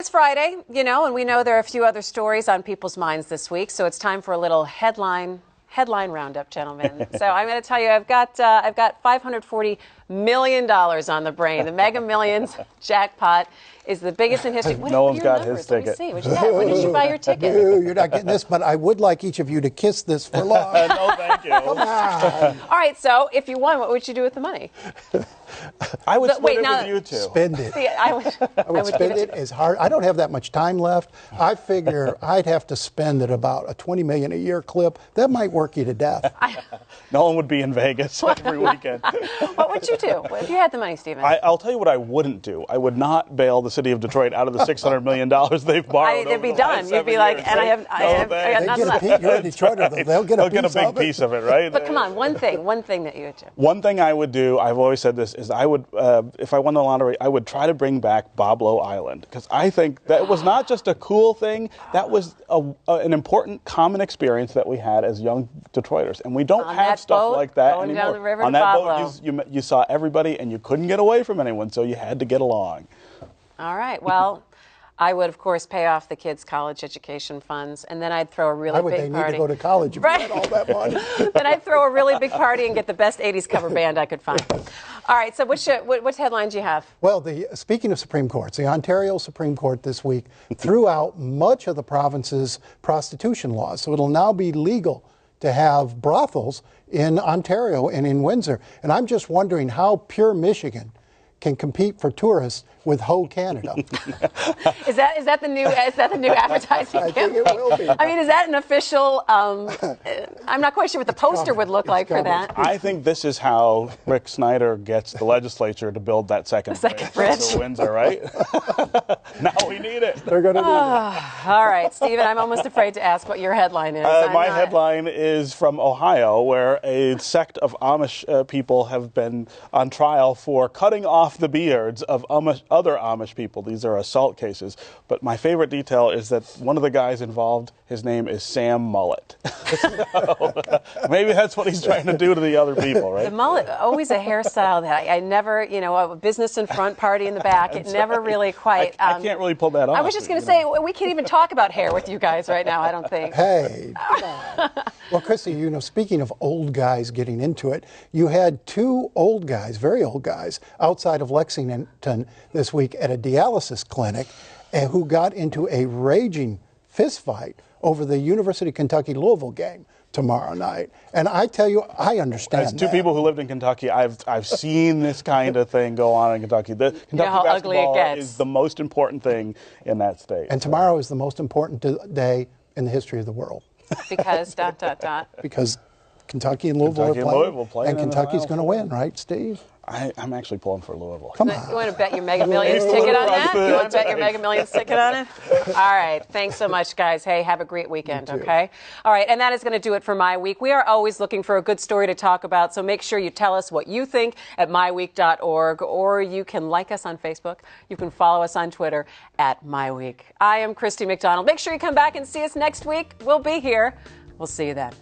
It's Friday, you know, and we know there are a few other stories on people's minds this week, so it's time for a little headline roundup, gentlemen. So I'm going to tell you, I've got $540 million on the brain. The Mega Millions jackpot is the biggest in history. No one's got his ticket. Let me see. What you got? When did you buy your ticket? You're not getting this, but I would like each of you to kiss this for long. No, thank you. Come on. All right, so if you won, what would you do with the money? I would split it with you two. Spend it. See, I would spend it as hard. I don't have that much time left. I figure I'd have to spend at about a $20 million a year clip. That might work you to death. No one would be in Vegas every weekend. What would you do if you had the money, Stephen? I'll tell you what I wouldn't do. I would not bail the city of Detroit out of the $600 million they've borrowed. They'd be done. You'd be like, and I have nothing left. You're a Detroiter, though. They'll get a big piece of it, right? But come on, one thing that you would do. One thing I would do, I've always said this, is I would, if I won the lottery, I would try to bring back Boblo Island. Because I think that was not just a cool thing, that was an important common experience that we had as young Detroiters. And we don't have stuff like that anymore. Down the river on to that Boblo. boat, you saw everybody and you couldn't get away from anyone, so you had to get along. All right, well, I would, of course, pay off the kids' college education funds, and then I'd throw a really big party. Why would they need to go to college if you had all that money? Then I'd throw a really big party and get the best 80s cover band I could find. All right, so what headlines do you have? Well, speaking of Supreme Courts, the Ontario Supreme Court this week threw out much of the province's prostitution laws, so it'll now be legal to have brothels in Ontario and in Windsor. And I'm just wondering how pure Michigan can compete for tourists with Ho Canada. Is that the new advertising I campaign? think it will be. I mean, is that an official? I'm not quite sure what the poster would look like for that. I think this is how Rick Snyder gets the legislature to build that second bridge to Windsor, right? Now we need it. They're going to need it. All right, Stephen, I'm almost afraid to ask what your headline is. My headline is from Ohio, where a sect of Amish people have been on trial for cutting off the beards of other Amish people. These are assault cases. But my favorite detail is that one of the guys involved, his name is Sam Mullet. So, maybe that's what he's trying to do to the other people, right? The mullet, always a hairstyle that I never, a business in front, party in the back. It never really quite. I can't really pull that off. I was just going to say, we can't even talk about hair with you guys right now, I don't think. Hey, come on. Well, Christy, speaking of old guys getting into it, you had two old guys, very old guys, outside of Lexington this week at a dialysis clinic who got into a raging fist fight over the University of Kentucky Louisville game tomorrow night. And I tell you, I understand As two people who lived in Kentucky, I've seen this kind of thing go on in Kentucky. The Kentucky basketball is the most important thing in that state. And tomorrow is the most important day in the history of the world. Because ... Because Kentucky and Louisville are playing, and Kentucky's going to win, right, Steve? I'm actually pulling for Louisville. Come on. You want to bet your Mega Millions ticket on that? You want to bet your Mega Millions ticket on it? All right. Thanks so much, guys. Hey, have a great weekend, okay? All right. And that is going to do it for My Week. We are always looking for a good story to talk about, so make sure you tell us what you think at myweek.org, or you can like us on Facebook. You can follow us on Twitter at MyWeek. I am Christy McDonald. Make sure you come back and see us next week. We'll be here. We'll see you then.